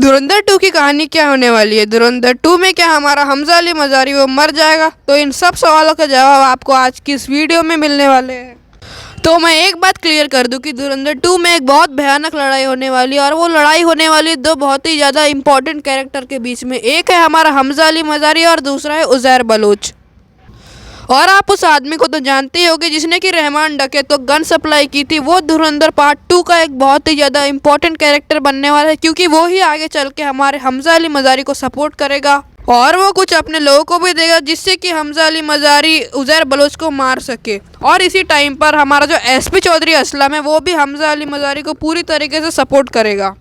धुरंधर 2 की कहानी क्या होने वाली है? धुरंधर 2 में क्या हमारा हमजा अली मज़ारी वो मर जाएगा? तो इन सब सवालों का जवाब आपको आज की इस वीडियो में मिलने वाले हैं। तो मैं एक बात क्लियर कर दूं कि धुरंधर 2 में एक बहुत भयानक लड़ाई होने वाली है, और वो लड़ाई होने वाली दो बहुत ही ज़्यादा इंपॉर्टेंट कैरेक्टर के बीच में। एक है हमारा हमजा अली मज़ारी और दूसरा है उज़ैर बलोच। और आप उस आदमी को तो जानते ही होंगे जिसने कि रहमान डकैत को गन सप्लाई की थी। वो धुरंधर पार्ट 2 का एक बहुत ही ज़्यादा इंपॉर्टेंट कैरेक्टर बनने वाला है, क्योंकि वो ही आगे चल के हमारे हमजा अली मज़ारी को सपोर्ट करेगा और वो कुछ अपने लोगों को भी देगा जिससे कि हमजा अली मज़ारी उज़ैर बलोच को मार सके। और इसी टाइम पर हमारा जो एसपी चौधरी असलम है वो भी हमजा अली मज़ारी को पूरी तरीके से सपोर्ट करेगा।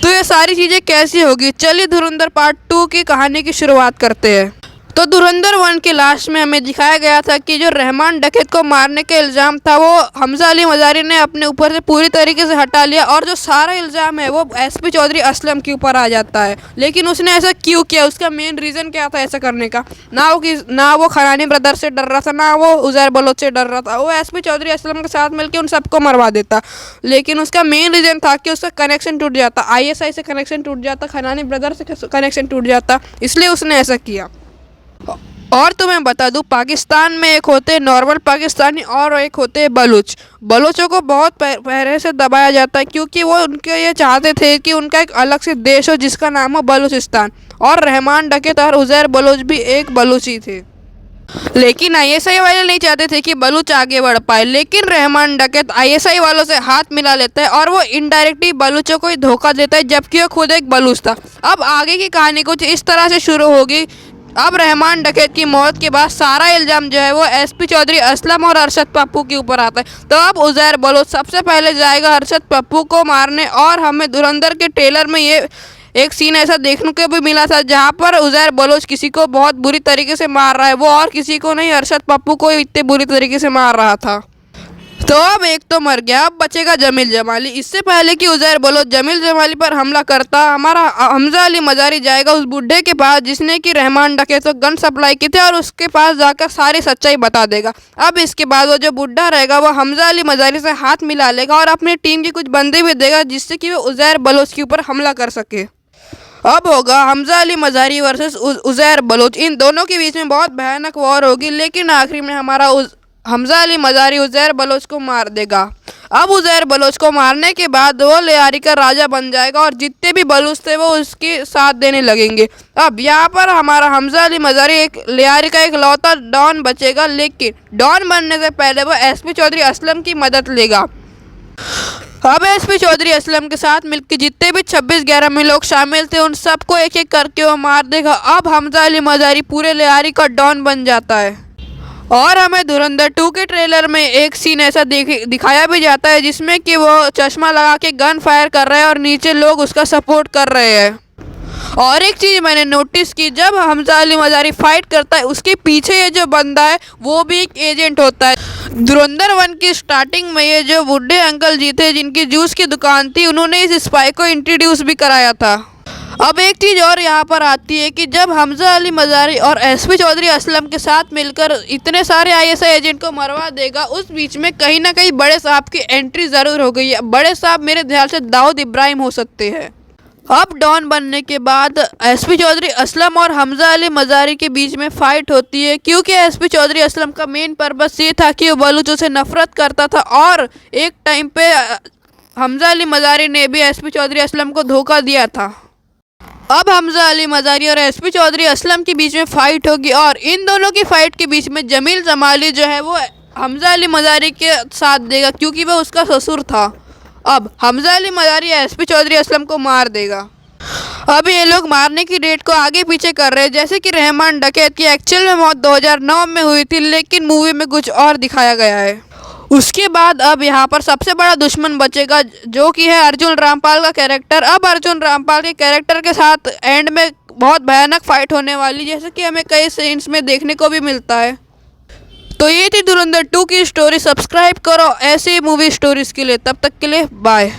तो ये सारी चीज़ें कैसी होगी? चलिए धुरंधर पार्ट 2 की कहानी की शुरुआत करते हैं। तो धुरंधर 1 के लास्ट में हमें दिखाया गया था कि जो रहमान डकैत को मारने का इल्ज़ाम था वो हमजा अली मज़ारी ने अपने ऊपर से पूरी तरीके से हटा लिया, और जो सारा इल्ज़ाम है वो एसपी चौधरी असलम के ऊपर आ जाता है। लेकिन उसने ऐसा क्यों किया? उसका मेन रीज़न क्या था ऐसा करने का? ना वो खरानी ब्रदर से डर रहा था, ना वो उज़ैर बलोच से डर रहा था। वो एसपी चौधरी असलम के साथ मिलकर उन सबको मरवा देता, लेकिन उसका मेन रीज़न था कि उसका कनेक्शन टूट जाता, ISI से कनेक्शन टूट जाता, खरानी ब्रदर से कनेक्शन टूट जाता, इसलिए उसने ऐसा किया। और तुम्हें बता दूं, पाकिस्तान में एक होते नॉर्मल पाकिस्तानी और एक होते बलूच। बलूचों को बहुत पहले से दबाया जाता है, क्योंकि वो उनके ये चाहते थे कि उनका एक अलग से देश हो जिसका नाम हो बलूचिस्तान। और रहमान डकैत और उज़ैर बलोच भी एक बलूची थे, लेकिन ISI वाले नहीं चाहते थे कि बलूच आगे बढ़ पाए। लेकिन रहमान डकैत ISI वालों से हाथ मिला लेता है और वो इनडायरेक्टली बलूचों को ही धोखा देता है, जबकि वो खुद एक बलूच था। अब आगे की कहानी कुछ इस तरह से शुरू होगी। अब रहमान डकैत की मौत के बाद सारा इल्ज़ाम जो है वो एसपी चौधरी असलम और अरशद पप्पू के ऊपर आता है। तो अब उज़ैर बलोच सबसे पहले जाएगा अरशद पप्पू को मारने, और हमें धुरंधर के ट्रेलर में ये एक सीन ऐसा देखने को भी मिला था जहां पर उज़ैर बलोच किसी को बहुत बुरी तरीके से मार रहा है। वो और किसी को नहीं, अरशद पप्पू को इतने बुरी तरीके से मार रहा था। तो अब एक तो मर गया, अब बचेगा जमील जमाली। इससे पहले कि उज़ैर बलोच जमील जमाली पर हमला करता, हमारा हमजा अली मज़ारी जाएगा उस बुढ़े के पास जिसने कि रहमान डकैत को गन सप्लाई की थी, और उसके पास जाकर सारी सच्चाई बता देगा। अब इसके बाद वो जो बुढ़ा रहेगा वो हमजा अली मज़ारी से हाथ मिला लेगा और अपनी टीम के कुछ बंदे भी देगा जिससे कि वो उज़ैर बलोच के ऊपर हमला कर सके। अब होगा हमजा अली मज़ारी वर्सेस उज़ैर बलोच। इन दोनों के बीच में बहुत भयानक वॉर होगी, लेकिन आखिरी में हमारा हमजा अली मज़ारी उज़ैर बलोच को मार देगा। अब उज़ैर बलोच को मारने के बाद वो लियारी का राजा बन जाएगा, और जितने भी बलूच थे वो उसके साथ देने लगेंगे। अब यहाँ पर हमारा हमजा अली मज़ारी एक लियारी का एक लौता डॉन बचेगा, लेकिन डॉन बनने से पहले वो एसपी चौधरी असलम की मदद लेगा। अब एसपी चौधरी असलम के साथ मिलकर जितने भी 26-11 में लोग शामिल थे उन सबको एक एक करके वो मार देगा। अब हमजा अली मज़ारी पूरे लियारी का डॉन बन जाता है। और हमें धुरंधर 2 के ट्रेलर में एक सीन ऐसा दिखाया भी जाता है जिसमें कि वो चश्मा लगा के गन फायर कर रहा है और नीचे लोग उसका सपोर्ट कर रहे हैं। और एक चीज़ मैंने नोटिस की, जब हमजा अली मज़ारी फाइट करता है उसके पीछे ये जो बंदा है वो भी एक एजेंट होता है। धुरंधर 1 की स्टार्टिंग में ये जो बूढ़े अंकल जी थे जिनकी जूस की दुकान थी, उन्होंने इस स्पाई को इंट्रोड्यूस भी कराया था। अब एक चीज़ और यहाँ पर आती है कि जब हमजा अली मज़ारी और एसपी चौधरी असलम के साथ मिलकर इतने सारे ISI एजेंट को मरवा देगा, उस बीच में कहीं ना कहीं बड़े साहब की एंट्री ज़रूर हो गई है। बड़े साहब मेरे ख्याल से दाऊद इब्राहिम हो सकते हैं। अब डॉन बनने के बाद एसपी चौधरी असलम और हमजा अली मज़ारी के बीच में फ़ाइट होती है, क्योंकि एसपी चौधरी असलम का मेन पर्पस ये था कि वो बलूचों से नफरत करता था, और एक टाइम पे हमजा अली मज़ारी ने भी एसपी चौधरी असलम को धोखा दिया था। अब हमजा अली मज़ारी और एसपी चौधरी असलम के बीच में फ़ाइट होगी, और इन दोनों की फ़ाइट के बीच में जमील जमाली जो है वो हमजा अली मज़ारी के साथ देगा, क्योंकि वह उसका ससुर था। अब हमजा अली मज़ारी एसपी चौधरी असलम को मार देगा। अब ये लोग मारने की डेट को आगे पीछे कर रहे हैं, जैसे कि रहमान डकैत की एक्चुअल में मौत 2009 में हुई थी, लेकिन मूवी में कुछ और दिखाया गया है। उसके बाद अब यहाँ पर सबसे बड़ा दुश्मन बचेगा जो कि है अर्जुन रामपाल का कैरेक्टर। अब अर्जुन रामपाल के कैरेक्टर के साथ एंड में बहुत भयानक फाइट होने वाली, जैसे कि हमें कई सीन्स में देखने को भी मिलता है। तो ये थी धुरंधर 2 की स्टोरी। सब्सक्राइब करो ऐसी मूवी स्टोरीज़ के लिए। तब तक के लिए बाय।